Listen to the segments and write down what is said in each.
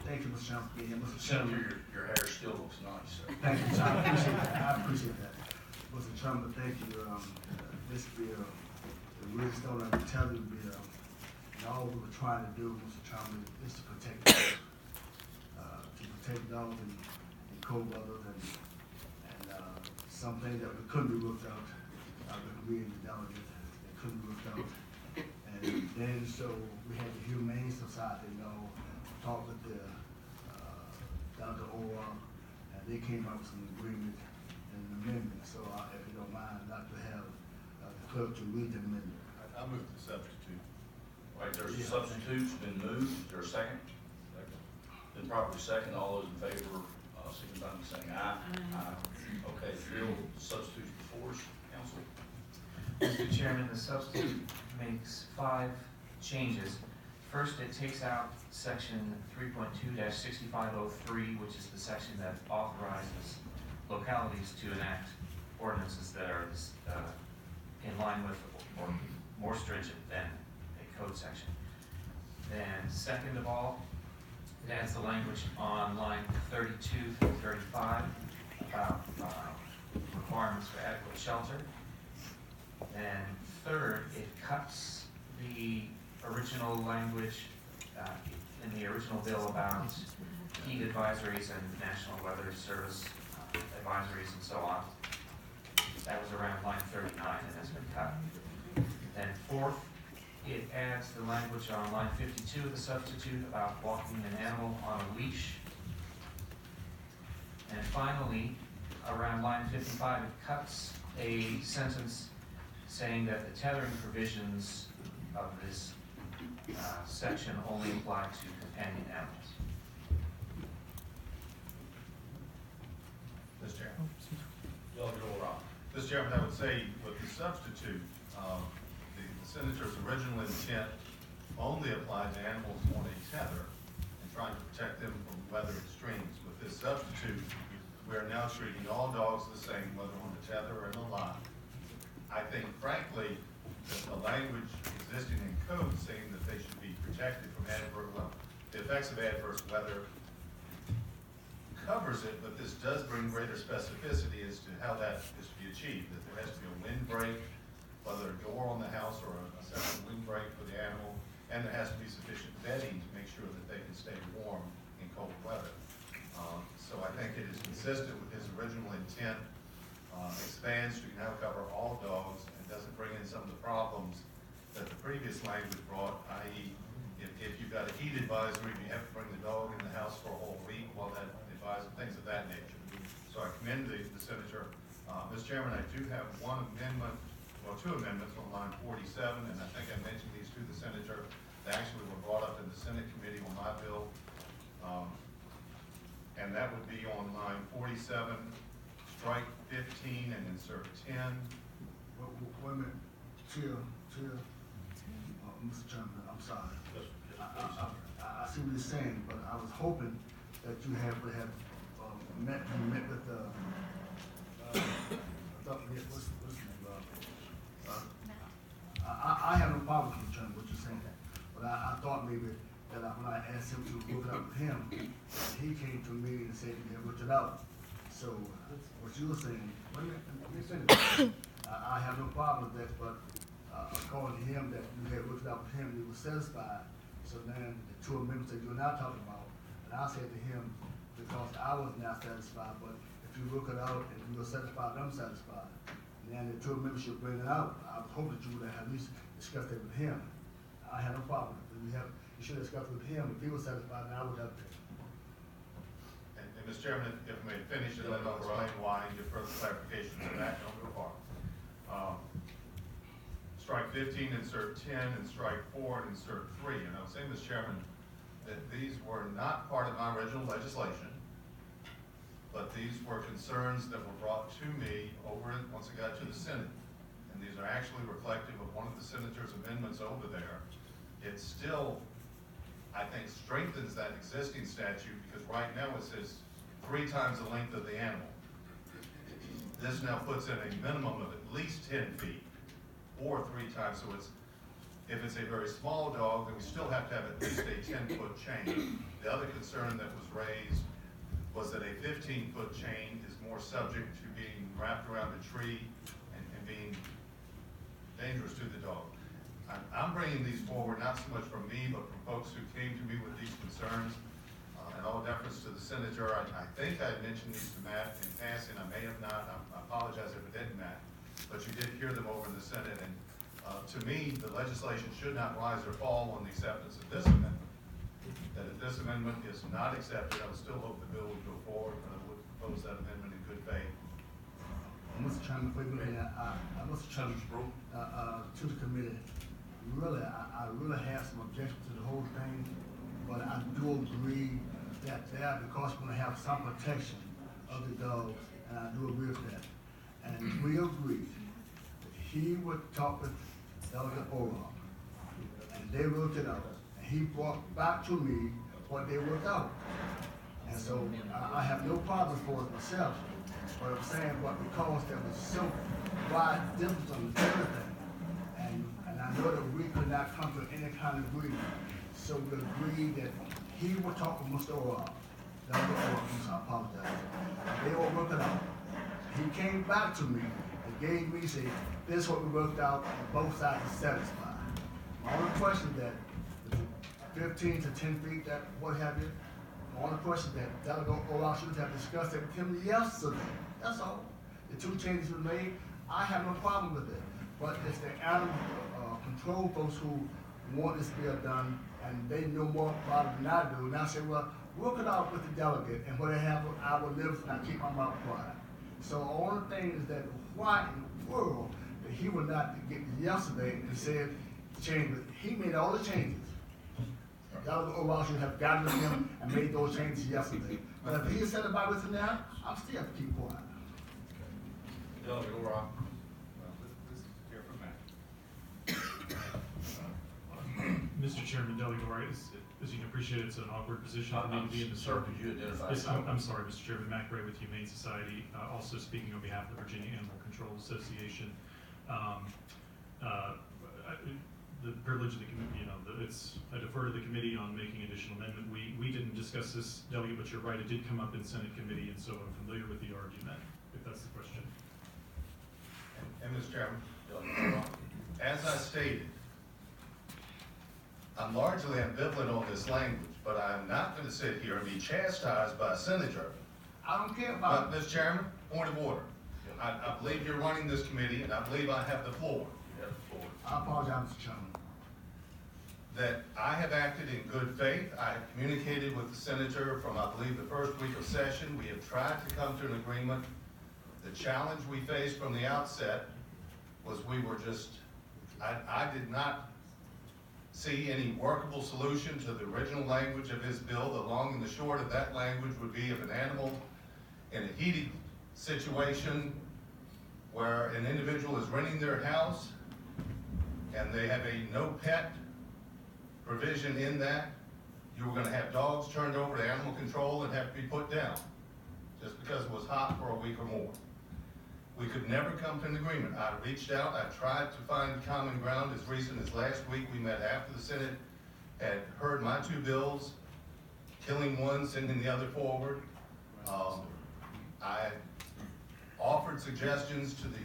Thank you, Mr. Chairman, for being here. Mr. Senator, Chairman. your hair still looks nice, sir. Thank you, Tom. I appreciate that. I appreciate that. Mr. Chairman, thank you. This bill, the Redstone and the Tether bill, and all we were trying to do, Mr. Chairman, is to protect dogs. To protect dogs in cold weather and some things that we couldn't be worked out. I've been reading the delegate, that couldn't be worked out. And then, so we had the Humane Society, talk with the, down to OR, and they came up with some agreement and an amendment. So if you don't mind, I'd like to have the clerk to read the amendment. I move to substitute. All right, there's a substitute's been moved. Is there a second? Been properly second. All those in favor, signify by saying aye. Aye. Okay, the bill substitutes before us, council. Mr. Chairman, the substitute makes 5 changes. First, it takes out section 3.2-6503, which is the section that authorizes localities to enact ordinances that are in line with or more stringent than a code section. Then, second of all, it adds the language on line 32 through 35 about requirements for adequate shelter. Then third, it cuts the original language in the original bill about heat advisories and National Weather Service advisories and so on. That was around line 39 and has been cut. Then fourth, it adds the language on line 52 of the substitute about walking an animal on a leash. And finally, around line 55, it cuts a sentence saying that the tethering provisions of this section only apply to companion animals. Mr. Chairman. Mr. Chairman, I would say with the substitute, the senator's original intent only applied to animals on a tether and trying to protect them from weather extremes. With this substitute, we are now treating all dogs the same, whether on the tether or in the lot. I think, frankly, that the language existing in code saying that they should be protected from the effects of adverse weather covers it, but this does bring greater specificity as to how that is to be achieved, that there has to be a windbreak, whether a door on the house or a separate windbreak for the animal, and there has to be sufficient bedding to make sure that they can stay warm in cold weather. So I think it is consistent with his original intent, expands to now cover all dogs, and doesn't bring in some of the problems that the previous language brought, i.e. if you've got a heat advisory, you have to bring the dog in the house for a whole week while that advisory, things of that nature. So I commend the senator. Mr. Chairman, I do have one amendment, well, 2 amendments on line 47, and I think I mentioned these to the senator. They actually were brought up in the Senate committee on my bill. And that would be on line 47, strike 15 and insert 10. Wait a minute, Chair, Mr. Chairman, I'm sorry. I see what you're saying, but I was hoping that you would have met with the, what's his name? I have no problem with you, what you're saying, but I thought maybe that when I asked him to work it out with him, he came to me and said he had worked it out. So what you were saying, wait a minute, let me finish. I have no problem with that, but according to him, that you had worked it out with him, you were satisfied. So then the 2 amendments that you are now talking about, and I said to him, because I was not satisfied, but if you work it out and you were satisfied, I'm satisfied. And then the 2 amendments you're bringing out, I was hoping that you would have at least discussed it with him. I had no problem. You should have discussed it with him. If he was satisfied, then I would have been. And Mr. Chairman, if I may finish it, I'll explain why and give further clarification to that. Don't go far. Strike 15, insert 10, and strike 4, and insert 3. And I was saying, Mr. Chairman, that these were not part of my original legislation, but these were concerns that were brought to me once it got to the Senate. And these are actually reflective of one of the senator's amendments over there. It still, I think, strengthens that existing statute, because right now it says 3 times the length of the animal. This now puts in a minimum of at least 10 feet or 3 times, so it's If it's a very small dog, then we still have to have at least a 10-foot chain. The other concern that was raised was that a 15-foot chain is more subject to being wrapped around a tree and being dangerous to the dog. I'm bringing these forward not so much from me, but from folks who came to me with these concerns. In all deference to the senator, I think I mentioned these to Matt in passing. I may have not. I apologize if I didn't, Matt. But you did hear them over in the Senate. And to me, the legislation should not rise or fall on the acceptance of this amendment. That if this amendment is not accepted, I would still hope the bill would go forward, but I would propose that amendment in good faith. Mr. Chairman, before you go in, Mr. Chairman, to the committee, really, I really have some objections to the whole thing, but I do agree that there, because we're gonna have some protection of the dogs, and I do agree with that. And we agreed that he would talk with Delegate Orloff, and they worked it out. And he brought back to me what they worked out. And so I have no problem for it myself, but I'm saying, but because there was so wide difference on everything, and I know that we could not come to any kind of agreement, so we agreed that he would talk with Mr. Orloff. Delegate Orloff, I apologize. They will work it out. He came back to me and gave me, say, this is what we worked out, and both sides are satisfied. My only question is that 15 to 10 feet, that what have you, my only question is that Delegate Orloff should have discussed it with him yesterday. That's all. The two changes were made. I have no problem with it. But it's the animal control folks who want this bill done, and they know more about it than I do. And I say, well, work it out with the delegate, and when they have I will live and I keep my mouth quiet. So the only thing is that why in the world that he would not get yesterday and said change it. He made all the changes. Delegate Orloff should have gotten with him and made those changes yesterday. But if he said about it now, I'm still have to keep quiet. Delegate Orloff. Mr. Chairman, Delegate Wright, as you can appreciate, it's an awkward position for me to be in. Sir, could you identify Yes, yourself? I'm sorry, Mr. Chairman, Matt Gray with Humane Society, also speaking on behalf of the Virginia Animal Control Association. The privilege of the committee, I defer to the committee on making additional amendment. We didn't discuss this, Delegate, but you're right, it did come up in Senate committee, and so I'm familiar with the argument, if that's the question. And Mr. Chairman, Delegate Orloff. as I stated, I'm largely ambivalent on this language, but I'm not going to sit here and be chastised by a senator. I don't care about Mr. Chairman, point of order. I believe you're running this committee, and I believe I have the floor. You have the floor. I apologize, Mr. Chairman. That I have acted in good faith. I have communicated with the senator from, I believe, the first week of session. We have tried to come to an agreement. The challenge we faced from the outset was we were just, I did not see any workable solution to the original language of his bill. The long and the short of that language would be if an animal in a heated situation where an individual is renting their house and they have a no pet provision in that, you were gonna have dogs turned over to animal control and have to be put down just because it was hot for a week or more. We could never come to an agreement. I reached out, I tried to find common ground as recent as last week. We met after the Senate had heard my two bills, killing one, sending the other forward. I offered suggestions to the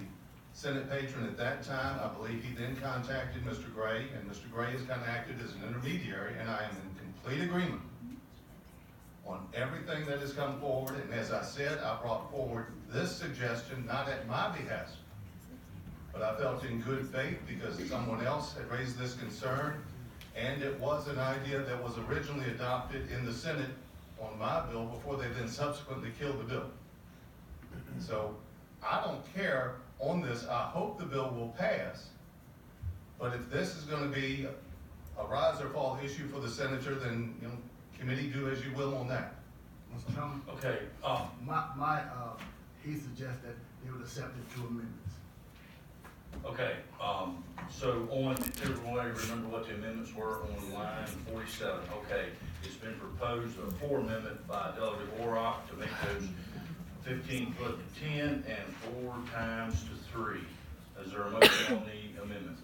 Senate patron at that time. I believe he then contacted Mr. Gray, and Mr. Gray has kind of acted as an intermediary, and I am in complete agreement on everything that has come forward. And as I said, I brought forward this suggestion, not at my behest, but I felt in good faith because someone else had raised this concern, and it was an idea that was originally adopted in the Senate on my bill before they then subsequently killed the bill. So I don't care on this. I hope the bill will pass, but if this is going to be a rise or fall issue for the senator, then, committee, do as you will on that. Mr. Chairman, Okay, he suggests that they would accept the two amendments. okay, so on, everyone remember what the amendments were on line 47? Okay, it's been proposed a 4 amendment by Delegate Orloff to make those 15 foot to 10 and 4 times to 3. Is there a motion on the amendment?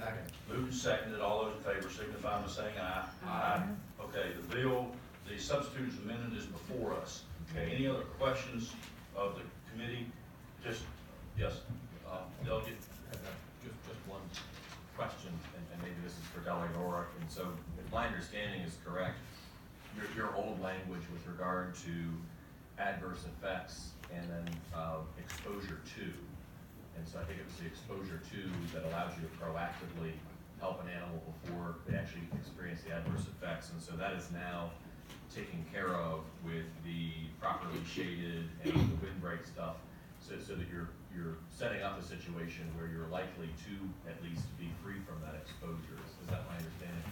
Second. Moved and seconded, all those in favor signify by saying aye. Aye. Okay, the bill, the substitute amendment is before us. Okay, any other questions of the committee? Just, yes, Delegate? Just one question, and maybe this is for Delegate Orr, and so if my understanding is correct, your old language with regard to adverse effects and then exposure to, and so I think it was the exposure to that allows you to proactively help an animal before they actually experience the adverse effects, and so that is now taken care of with the properly shaded and the windbreak stuff, so that you're setting up a situation where you're likely to at least be free from that exposure. Is that my understanding?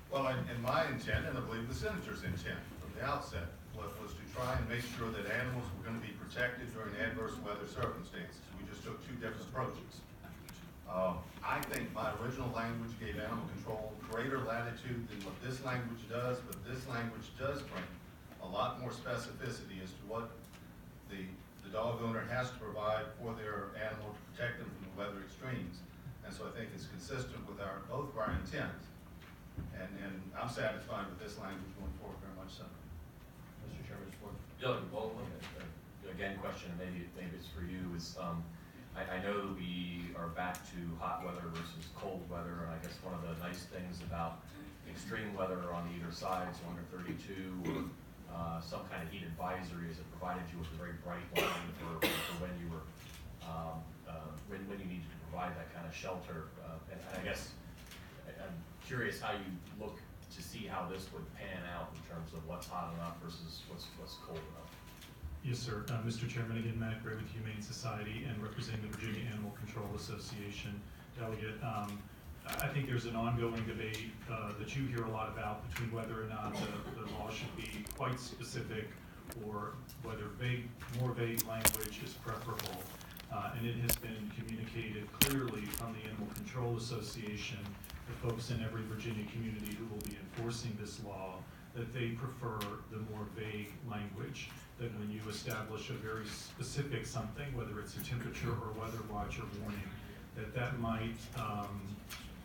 Well, and my intent, and I believe the senator's intent from the outset, was to try and make sure that animals were going to be protected during adverse weather circumstances. We just took two different approaches. I think my original language gave animal control greater latitude than what this language does, but this language does bring a lot more specificity as to what the dog owner has to provide for their animal to protect them from the weather extremes. And so I think it's consistent with both of our intents. And I'm satisfied with this language going forward, very much so. Mr. Chairman, just one. Delegate Baldwin? Again, question, and maybe it's for you, is I know that we are back to hot weather versus cold weather, and I guess one of the nice things about extreme weather on either side, so under 32, or some kind of heat advisory, is it provided you with a very bright line for when you were, when you needed to provide that kind of shelter. And I guess I'm curious how you look to see how this would pan out in terms of what's hot enough versus what's cold enough. Yes, sir. Mr. Chairman, again, Matt Gray with Humane Society and representing the Virginia Animal Control Association. Delegate, I think there's an ongoing debate that you hear a lot about between whether or not the law should be quite specific or whether more vague language is preferable. And it has been communicated clearly from the Animal Control Association, the folks in every Virginia community who will be enforcing this law, that they prefer the more vague language, that when you establish a very specific something, whether it's a temperature or weather watch or warning, that might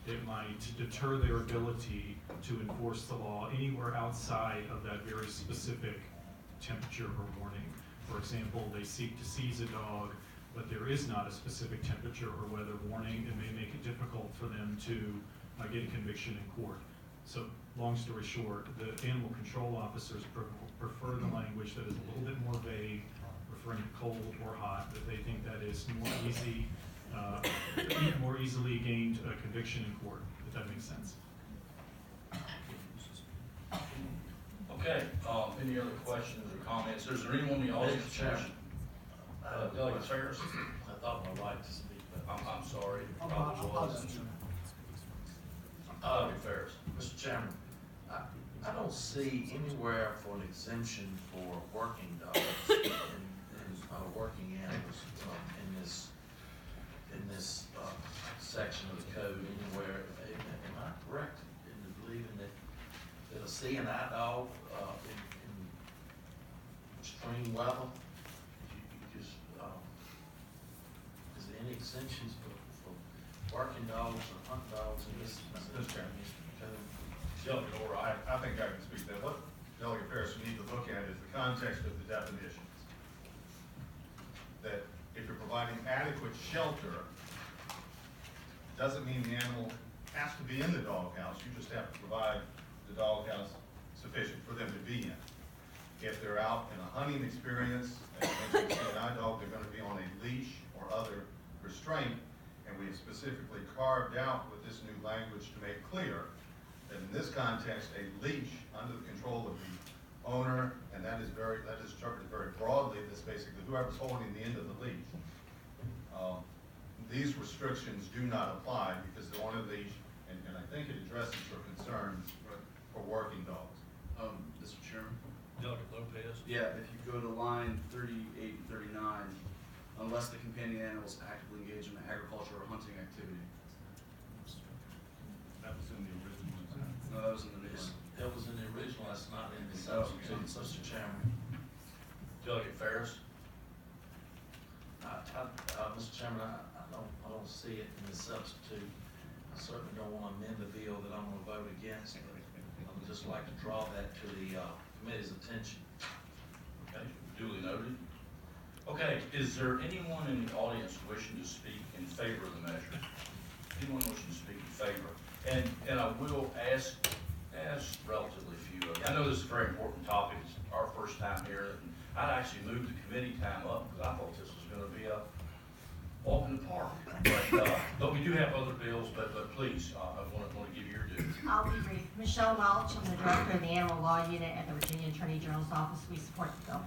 it might deter their ability to enforce the law anywhere outside of that very specific temperature or warning. For example, they seek to seize a dog, but there is not a specific temperature or weather warning. It may make it difficult for them to get a conviction in court. So, long story short, the animal control officers prefer the language that is a little bit more vague, referring to cold or hot, that they think that is more easily gained a conviction in court, if that makes sense. Okay, any other questions or comments? Is there anyone in the audience? Mr. Chairman. Delegate Ferris? I thought my right to speak, but I'm sorry. I Probably was. apologize. Delegate Ferris. Mr. Chairman, I don't see anywhere for an exemption for working dogs and working animals in this section of the code anywhere. Am I correct in believing that a C&I dog in extreme weather, you just is there any exemptions for working dogs or hunt dogs in this? Mr. Chairman. code? Delegate Orr, I think I can speak to that. What Delegate Ferris, you need to look at is the context of the definitions. That if you're providing adequate shelter, doesn't mean the animal has to be in the doghouse. You just have to provide the doghouse sufficient for them to be in. If they're out in a hunting experience, as mentioned, C&I dog, they're going to be on a leash or other restraint, and we have specifically carved out with this new language to make clear that in this context, a leash under the control of the owner, and that is interpreted very broadly, that's basically whoever's holding the end of the leash. These restrictions do not apply because they're on a leash, and I think it addresses your concerns for working dogs. Mr. Chairman? Delegate Lopez? Yeah, if you go to line 38 and 39, unless the companion animal is actively engaged in an agriculture or hunting activity. That was in the original. No, that was in the new one. That was in the original, that's not in the Oh, substitute, Mr. Chairman. Delegate Ferris? Mr. Chairman, I don't see it in the substitute. I I certainly don't want to amend the bill that I'm gonna vote against. I would just like to draw that to the, committee's attention. Okay, duly noted. Okay, is there anyone in the audience wishing to speak in favor of the measure? Anyone wishing to speak in favor? And I will ask relatively few of you. I know this is a very important topic. It's our first time here. And I'd actually moved the committee time up because I thought this was gonna be a walk in the park. But we do have other bills, but please, I want to give you your due. I'll be brief. Michelle Welch, I'm the Director of the Animal Law Unit at the Virginia Attorney General's Office. We support the bill.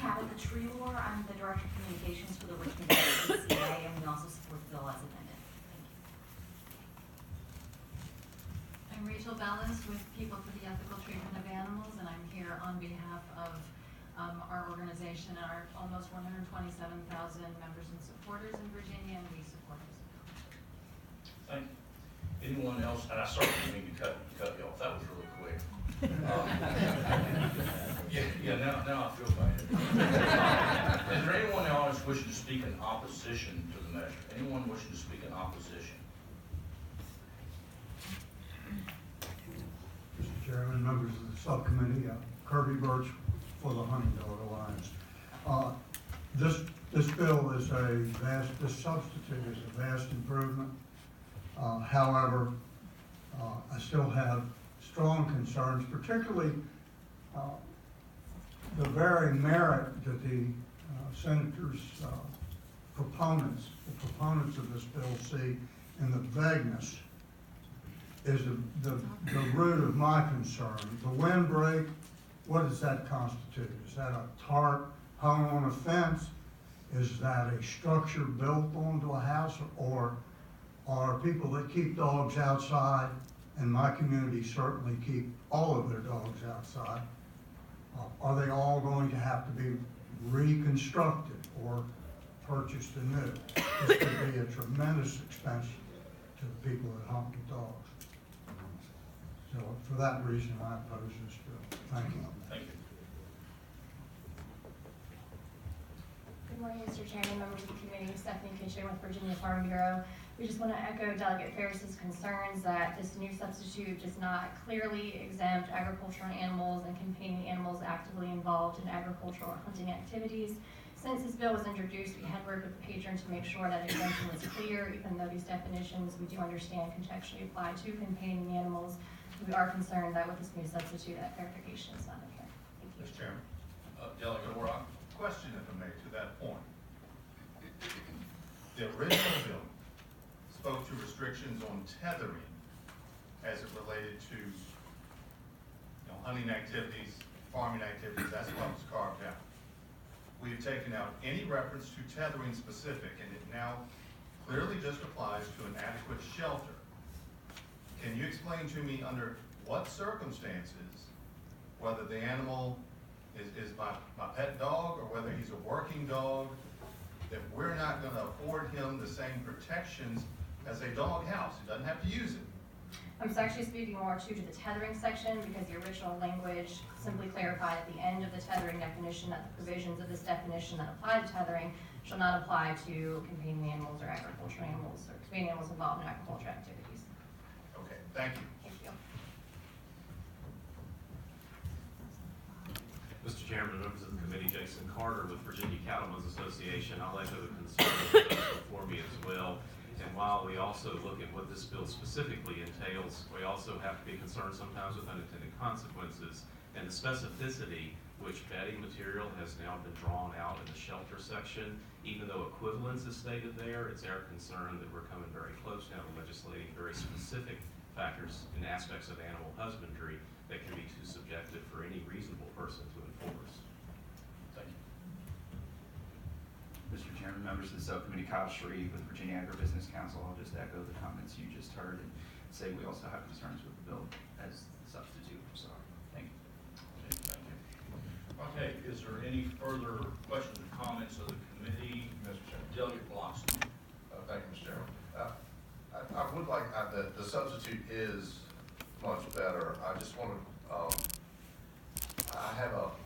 Tabitha Treelor, I'm the Director of Communications for the Richmond House AC&R, and we also support the bill as amended. Thank you. I'm Rachel Bellis with People for the Ethical Treatment of Animals, and I'm here on behalf of our organization and our almost 127,000 members and supporters in Virginia, and we support this bill. Thank you. Anyone else? And I certainly didn't mean to cut you off. That was really quick. Now I feel bad. Is there anyone in the audience wishing to speak in opposition to the measure? Anyone wishing to speak in opposition? Mr. Chairman, members of the subcommittee, Kirby Birch for the Hunting Dog Alliance. This bill is this substitute is a vast improvement. However, I still have strong concerns, particularly the very merit that the senators, the proponents of this bill see in the vagueness is the root of my concern. The windbreak, what does that constitute? Is that a tarp hung on a fence? Is that a structure built onto a house? Or are people that keep dogs outside, and my community certainly keep all of their dogs outside, are they all going to have to be reconstructed or purchased anew? This could be a tremendous expense to the people that hunt with dogs. So for that reason, I oppose this bill. Thank you. Thank you. Good morning, Mr. Chairman, members of the committee. Stephanie Kitchen with Virginia Farm Bureau. We just want to echo Delegate Ferris's concerns that this new substitute does not clearly exempt agricultural animals and companion animals actively involved in agricultural or hunting activities. Since this bill was introduced, we had worked with the patron to make sure that exemption was clear, even though these definitions we do understand contextually apply to companion animals. We are concerned that with this new substitute, that clarification is not in here. Thank you. Mr. Chairman. Delegate Warrock. Question, if I may, to that point. The original bill spoke to restrictions on tethering as it related to, hunting activities, farming activities. That's what was carved out. We have taken out any reference to tethering specific, and it now clearly just applies to an adequate shelter. Can you explain to me under what circumstances, whether the animal is my pet dog or whether he's a working dog, that we're not going to afford him the same protections as a dog house? He doesn't have to use it. I'm actually speaking more to the tethering section because the original language simply clarified at the end of the tethering definition that the provisions of this definition that apply to tethering shall not apply to companion animals or agricultural animals or companion animals involved in agricultural activities. Okay, thank you. Thank you. Mr. Chairman, members of the committee, Jason Carter with Virginia Cattlemen's Association. I'll echo the concerns of those before me as well. And while we also look at what this bill specifically entails, we also have to be concerned sometimes with unintended consequences and the specificity which bedding material has now been drawn out in the shelter section. Even though equivalence is stated there, it's our concern that we're coming very close now to legislating very specific factors and aspects of animal husbandry that can be too subjective for any reasonable person to enforce. Thank you. Mr. Chairman, members of the subcommittee, Kyle Shreve with Virginia Agribusiness Council. I'll just echo the comments you just heard and say we also have concerns with the bill as the substitute. So, thank you. Okay, thank you. Okay, is there any further questions or comments of the committee? Mr. Chairman. Delegate Bloxton. Thank you, Mr. Chairman. I would like, the substitute is much better. I just want to,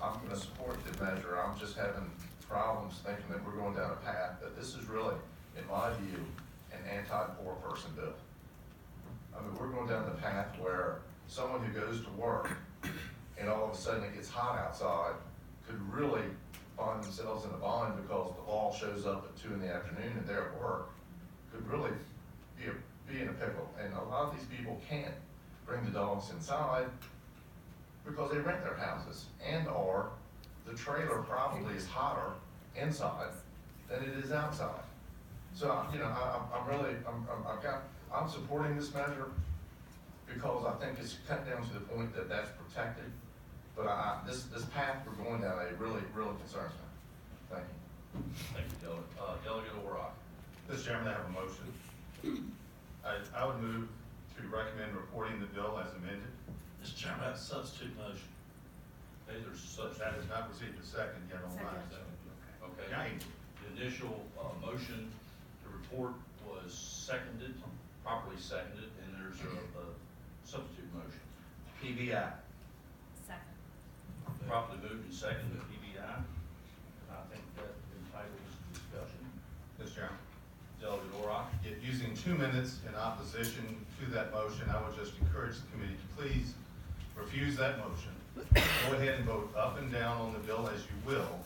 I'm going to support the measure. I'm just having problems thinking that we're going down a path, that this is really, in my view, an anti-poor person bill. I mean, we're going down the path where someone who goes to work and all of a sudden it gets hot outside could really find themselves in a bind because the ball shows up at 2 in the afternoon and they're at work, could really be in a pickle. And a lot of these people can't bring the dogs inside because they rent their houses, and or the trailer probably is hotter inside than it is outside. So, you know, I'm supporting this measure because I think it's cut down to the point that that's protected. But this path we're going down, it really concerns me. Thank you. Thank you, Delegate. Delegate O'Rourke. Mr. Chairman, I have a motion. I would move to recommend reporting the bill as amended. Mr. Chairman, that's a substitute motion. Okay, there's a substitute. That has not received a second yet on my Second. side. Okay. Yikes. The initial motion to report was seconded, properly seconded, and there's a substitute motion. PBI. Second. Properly moved and seconded, PBI. I think that entitles discussion. Mr. Chairman. Delegate O'Rourke. Using 2 minutes in opposition to that motion, I would just encourage the committee to please refuse that motion. Go ahead and vote up and down on the bill as you will.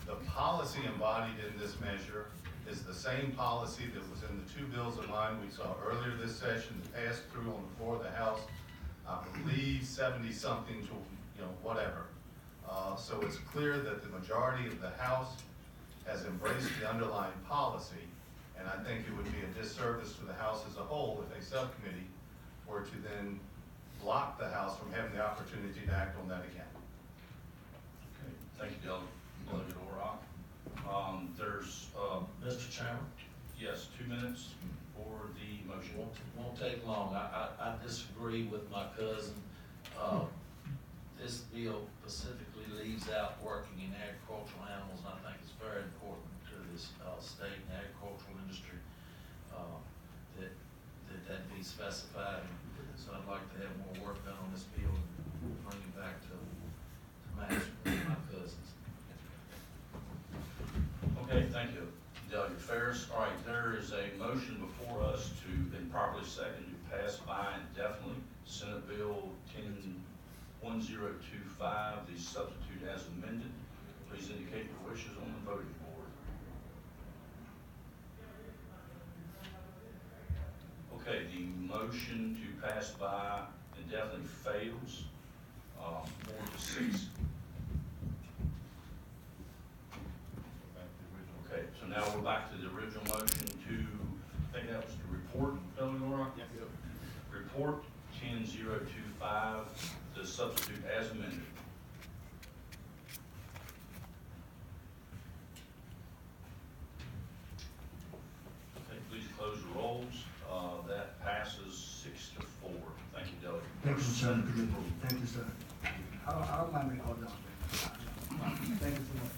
The policy embodied in this measure is the same policy that was in the 2 bills of mine we saw earlier this session that passed through on the floor of the House. I believe 70-something to, you know, whatever. So it's clear that the majority of the House has embraced the underlying policy, and I think it would be a disservice to the House as a whole if a subcommittee were to then block the House from having the opportunity to act on that again. Okay, thank you, Delegate O'Rourke. There's, Mr. Chairman, yes, 2 minutes for the motion. won't take long. I disagree with my cousin. This bill specifically leaves out working in agricultural animals, and I think it's very important to this state and agricultural industry that be specified. So I'd like to have more work done on this bill and bring it back to match with my cousins. Okay, thank you, Delegate Ferris. All right, there is a motion before us to, been properly seconded, to pass by indefinitely Senate Bill 1025, the substitute as amended. Please indicate your wishes on the voting board. Okay, the motion to pass by indefinitely fails, 4-6. Okay, so now we're back to the original motion to, I think that was the report, Delegate O'Rourke? Yep. Report 10025, the substitute as amended. Okay, please close the rolls. That passes 6-4. Thank you, Delegate. Thank you, Senator. Thank you, sir. I don't mind being called down. Thank you so much.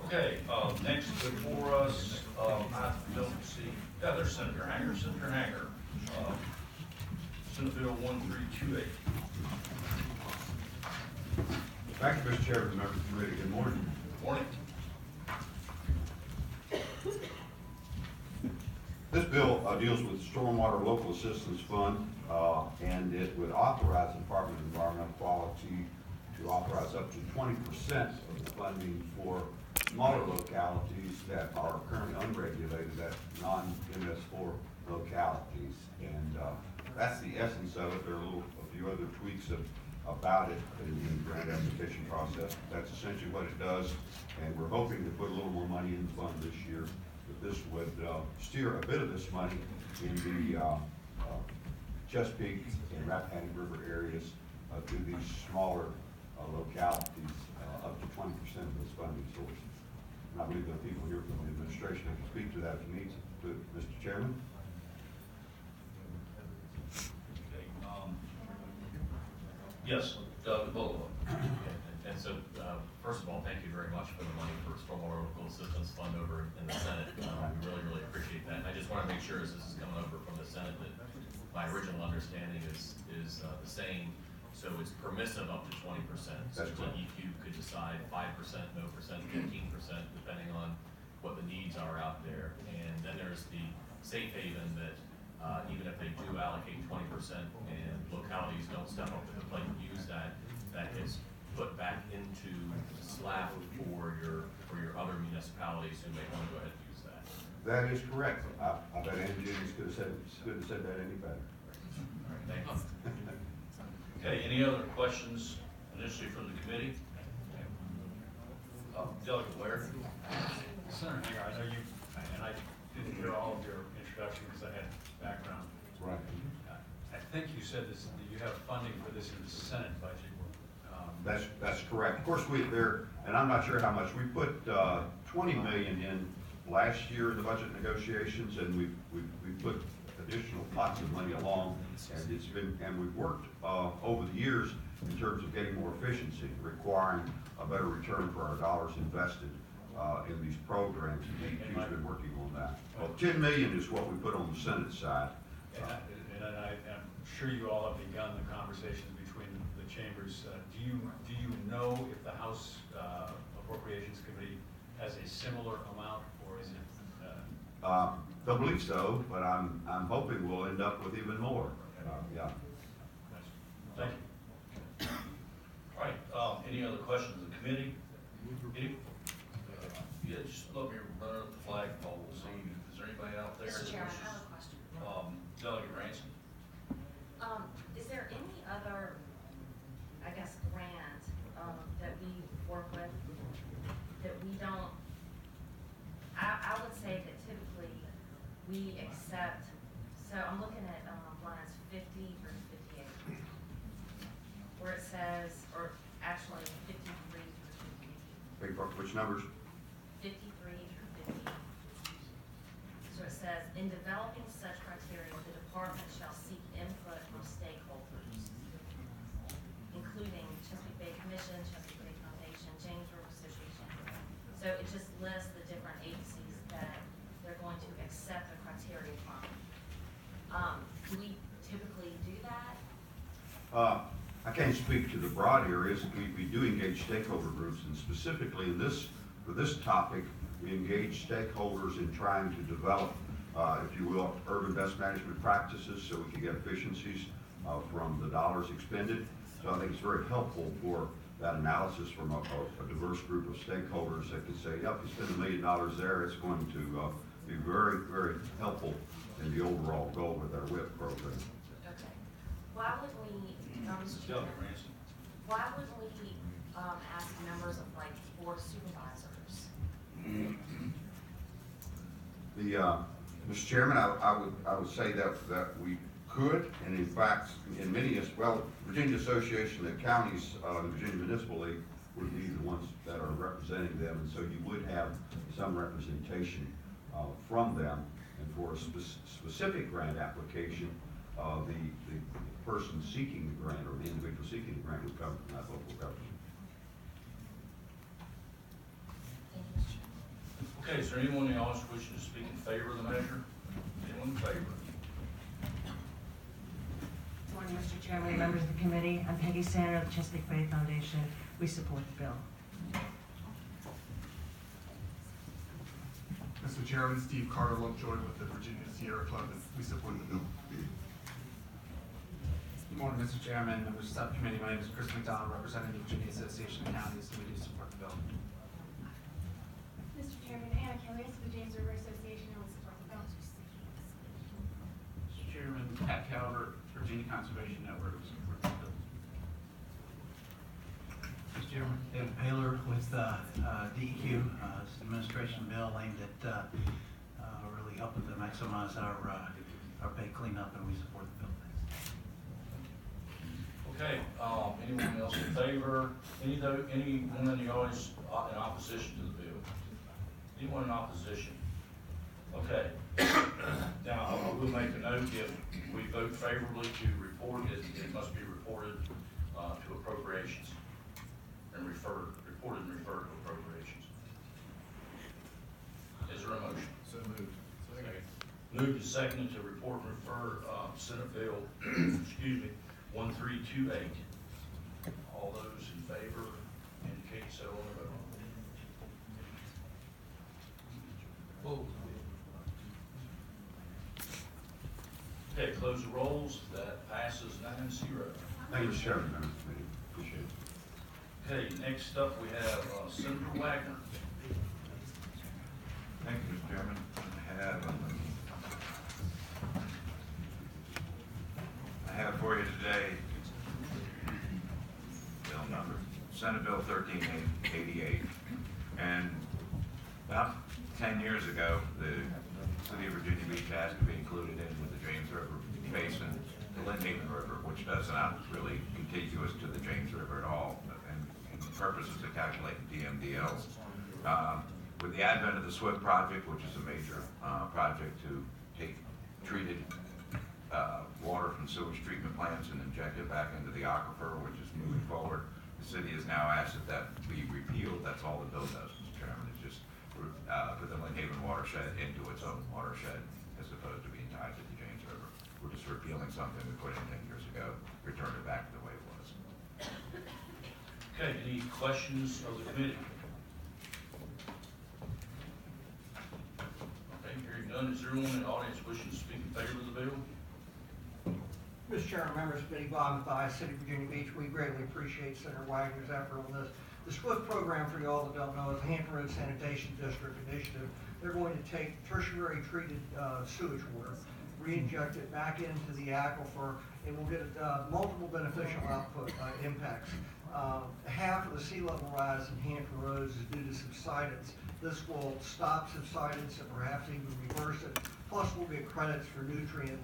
Okay, next before us, I don't see, yeah, there's Senator Hanger. Senator Hanger, Senate Bill 1328. Thank you, Mr. Chairman, members of the committee. Good morning. Morning. This bill deals with Stormwater Local Assistance Fund, and it would authorize the Department of Environmental Quality to authorize up to 20% of the funding for smaller localities that are currently unregulated, that's non-MS4 localities. And that's the essence of it. There are a few other tweaks about it in the grant application process. That's essentially what it does, and we're hoping to put a little more money in the fund this year. But this would steer a bit of this money in the Chesapeake and Rappahannock River areas to these smaller localities, up to 20% of those funding sources. And I believe there are people here from the administration that can speak to that if you need to, Mr. Chairman. Okay, yes, Doug Bullock. And so, first of all, thank you very much for the money for Stormwater Local Assistance Fund over in the Senate. We really, really appreciate that. And I just want to make sure as this is coming over from the Senate that my original understanding is the same. So it's permissive up to 20%. So That's correct. you could decide 5%, no percent, 15%, depending on what the needs are out there. And then there's the safe haven that even if they do allocate 20% and localities don't step up to the plate and use that, that gets put back into the SLAP for your other municipalities who may want to go ahead and use that. That is correct. I bet Andy Jennings couldn't have said that any better. All right, thank you. Okay, any other questions initially from the committee? Delegate Ware? Senator Hager, I know you, and I didn't hear all of your introduction because I had background. Right. I think you said this, that you have funding for this in the Senate budget. That's correct. Of course, and I'm not sure how much, we put 20 million in last year in the budget negotiations, and we put additional pots of money along, and we've worked over the years in terms of getting more efficiency, requiring a better return for our dollars invested in these programs. And DEQ's been working on that. Well, 10 million is what we put on the Senate side. And I'm sure you all have begun the conversations between the chambers. Do you know if the House Appropriations Committee has a similar amount, or is it? Don't believe so, but I'm hoping we'll end up with even more. Yeah. Thank you. All right, any other questions of the committee? Any? Yeah, just let me run up the flagpole, see, is there anybody out there? Mr. that Chairman, wishes- I have a question. Delegate Ransom? Is there any other, I guess, grant, that we work with that we don't, I would say that typically we accept, so I'm looking at, lines 50 through 58, where it says, or actually 53 through 58. Which numbers? 53 through 58. So it says, in developing such criteria, the department shall seek input from stakeholders, including Chesapeake Bay Commission, Chesapeake Bay Foundation, James River Association. So it just lists the different agencies that they're going to accept the criteria from. Do we typically do that? I can't speak to the broad areas. We do engage stakeholder groups, and specifically for this topic, we engage stakeholders in trying to develop, if you will, urban best management practices so we can get efficiencies from the dollars expended. So I think it's very helpful for that analysis from a diverse group of stakeholders that can say, yep, you spend $1 million there, it's going to be very, very helpful in the overall goal with our WIP program. Okay. Why wouldn't we, Mr. Chairman, Delegate Ransom? why wouldn't we ask members of like board supervisors? Mr. Chairman, I would say that we could, and in fact, in many, Virginia Association of Counties, the Virginia Municipal League would be the ones that are representing them, and so you would have some representation from them. And for a specific grant application, the person seeking the grant or the individual seeking the grant would come from that local government. Thank you, Mr. Chairman. Okay, is there anyone in the audience wishing to speak in favor of the measure? Anyone in favor? Good morning, Mr. Chairman, members of the committee. I'm Peggy Sander of the Chesapeake Bay Foundation. We support the bill. Mr. Chairman, Steve Carter Lovejoy with the Virginia Sierra Club, and we support the bill. Good morning, Mr. Chairman, members of the subcommittee. My name is Chris McDonald, representing the Virginia Association of Counties, and we do support the bill. Mr. Chairman, Anna Kelly with the James River Association, and we support the bill. Mr. Chairman, Pat Calvert, Virginia Conservation Network, we support the bill. Mr. Chairman, David Paler with DEQ. It's an administration bill aimed at really helping to maximize our bay cleanup, and we support the bill. Okay, anyone else in favor? Anyone in the audience in opposition to the bill? Anyone in opposition? Okay. Now, I will make a note, if we vote favorably to report it, it must be reported to appropriations and reported and referred to appropriations. Is there a motion? So moved. Okay. Moved and seconded to report and refer, Senate Bill, excuse me, 1328. All those in favor indicate so on the vote. Okay, close the rolls. That passes 9-0. Thank you, Mr. Chairman, members of the committee. Appreciate it. Okay, next up we have Senator Wagner. Thank you, Mr. Chairman. I have for you today bill number, Senate Bill 1388. And about 10 years ago, the City of Virginia Beach asked to be included in with the James River Basin, the Lynn River, which does not really contiguous to the James River at all, and the purpose is to calculate DMDLs. With the advent of the SWIFT project, which is a major project to take treated water from sewage treatment plants and inject it back into the aquifer, which is moving forward, the city has now asked that that be repealed. That's all the bill does, Mr. Chairman. It's just put the Lynn Haven watershed into its own watershed as opposed to being tied to the James River. We're just repealing something we put in 10 years ago, returned it back to the way it was. Okay, any questions of the committee? Okay, hearing none, is there anyone in the audience wishing to speak in favor of the bill? Mr. Chairman, members of the committee, Bob Mathias, City of Virginia Beach, we greatly appreciate Senator Wagner's effort on this. The SWIFT program, for y'all that don't know, is the Hampton Road Sanitation District Initiative. They're going to take tertiary treated sewage water, re-inject it back into the aquifer, and we'll get multiple beneficial output impacts. Half of the sea level rise in Hampton Roads is due to subsidence. This will stop subsidence and perhaps even reverse it. Plus, we'll get credits for nutrient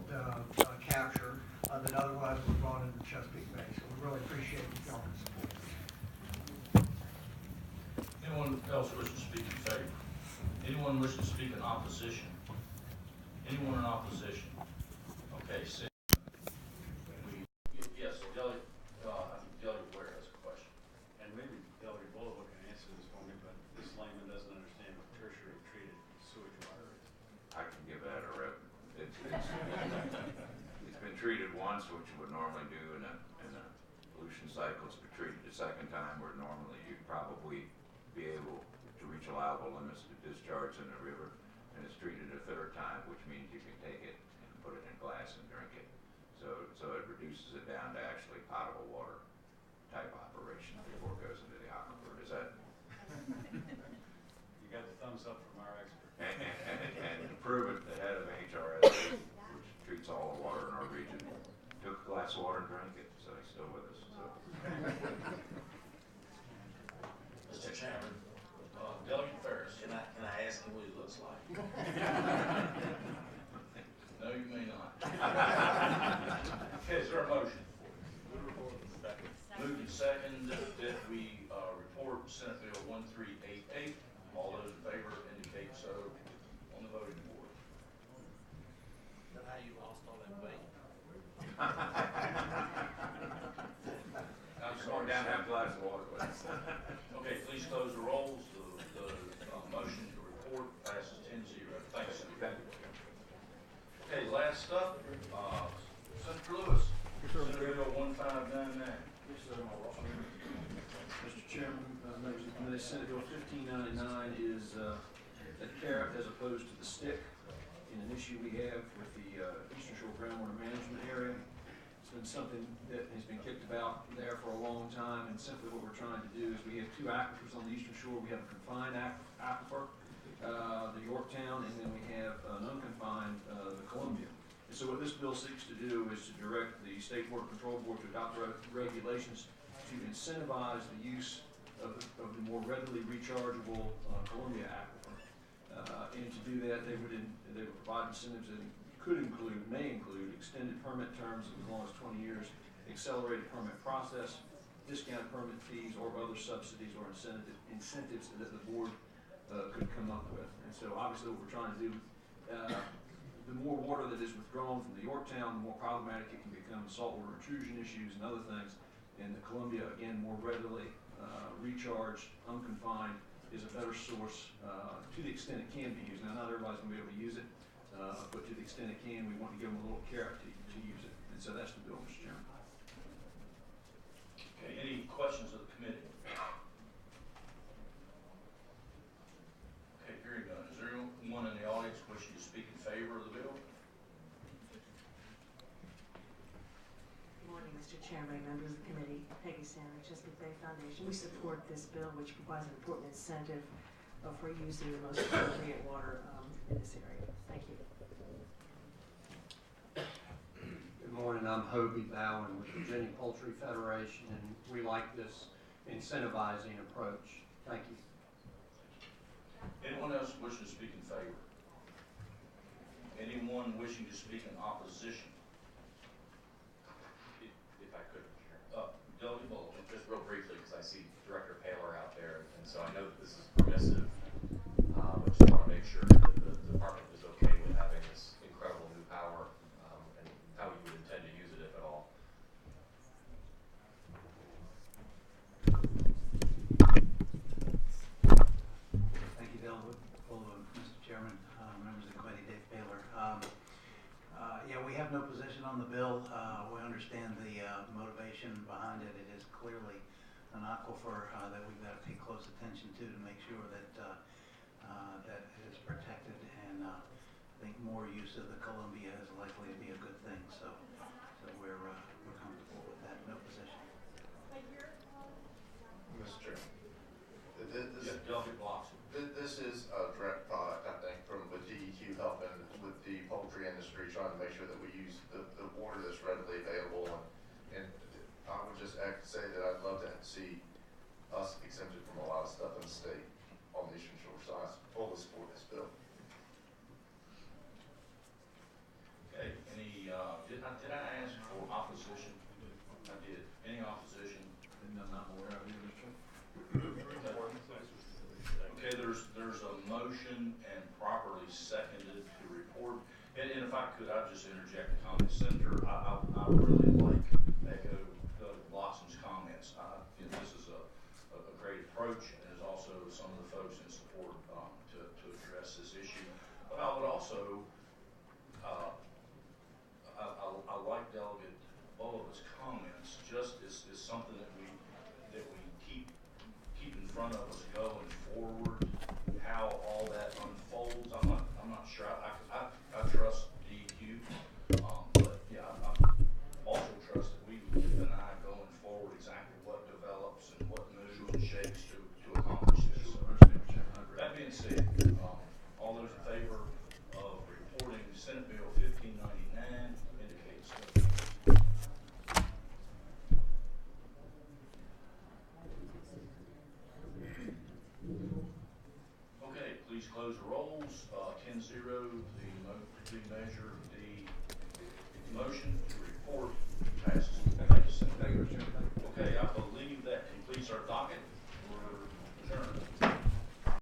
capture that otherwise would have gone into Chesapeake Bay. So we really appreciate the government's support. Anyone else wish to speak in favor? Anyone wish to speak in opposition? Anyone in opposition? Okay, yes, Delegate Ware has a question. And maybe Delegate Bullock can answer this for me, but this layman doesn't understand what tertiary treated sewage water is. I can give that a rip. It's been treated once, which you would normally do in a pollution cycle. It's been treated a second time, where normally you'd probably be able to reach allowable limits to discharge in the river. And it's treated a third time, which means you can take it and put it in glass and drink it. So it reduces it down to actually potable water type operation before it goes into the aquifer. Is that? You got the thumbs up from our expert. And to prove it, the head of HRS, which treats all the water in our region, took a glass of water and drank it, so he's still with us. So. Mr. Chairman, Delegate Ferris. can I ask him what he looks like? No, you may not. Okay, is there a motion? Moved and seconded that we report Senate Bill 1388. All those in favor indicate so on the voting board. Is that how you lost all that weight? I'm Going sorry. down that glass of water. Okay, please close the rolls. The motion to report passes 10-0. Thanks, Senator. Okay, last up, Senator Lewis. Senate Bill 1599. Mr. Chairman, members of the committee, Senate Bill 1599 is a carrot as opposed to the stick in an issue we have with the Eastern Shore Groundwater Management Area. It's been something that has been kicked about there for a long time, and simply what we're trying to do is we have two aquifers on the Eastern Shore. We have a confined aquifer, the Yorktown, and then we have an unconfined, the Columbia. And so what this bill seeks to do is to direct the State Water Control Board to adopt regulations to incentivize the use of the more readily rechargeable Columbia aquifer. And to do that, they would provide incentives that may include extended permit terms of as long as 20 years, accelerated permit process, discounted permit fees, or other subsidies or incentives that the board could come up with. And so obviously what we're trying to do, the more water that is withdrawn from the Yorktown, the more problematic it can become, saltwater intrusion issues and other things. And the Columbia, again, more readily recharged, unconfined, is a better source to the extent it can be used. Now, not everybody's going to be able to use it. but to the extent it can, we want to give them a little carrot to use it. And so that's the bill, Mr. Chairman. Okay, any questions of the committee? Okay, hearing none. Is there anyone in the audience wishing to speak in favor of the bill? Good morning, Mr. Chairman, members of the committee. Peggy Sandler, Chesapeake Bay Foundation. We support this bill, which provides an important incentive for using the most appropriate water in this area. Thank you. Good morning, I'm Hobie Bowen with Virginia Poultry Federation, and we like this incentivizing approach. Thank you. Anyone else wishing to speak in favor? Anyone wishing to speak in opposition? If I could, Chair. Delegate Bullock. Just real briefly, because I see Director Paler out there, and so I know that this is permissive, but just want to make sure that the department is okay with having this incredible new power, and how you would intend to use it, if at all. Thank you, Delegate Bullock, Mr. Chairman, members of the committee, Dave Paler. Yeah, we have no position on the bill. We understand the motivation behind it. It is clearly an aquifer that we've got to pay close attention to make sure that that it is protected. And I think more use of the Columbia is likely to be a good thing. So we're comfortable with that. No position. Mr. Chairman, this is a direct product, I think, from the DEQ helping with the poultry industry, trying to make sure that we use the water that's readily available. And I would just say that I'd love to see us exempted from a lot of stuff in the state on the Eastern Shore. So I fully support this bill. Okay, any, did I ask for opposition? I did. Any opposition? None I'm aware of either, Mr. Okay, there's a motion and properly seconded to report. And if I could, I'd just interject a comment. Senator, I really like echo Doug Blossom's comments. This is a great approach, and there's also some of the folks in support to address this issue. But I would also, I like Delegate Bullock's comments, just as something that we keep in front of us going forward. How all that unfolds, I'm not sure. I trust DEQ, but yeah, I also trust that we keep an eye going forward exactly what develops and what moves and shakes to accomplish this. That being said, all those in favor of reporting Senate Bill 1599 indicate so. Okay, please close the rolls. 10-0, the measure, the motion to report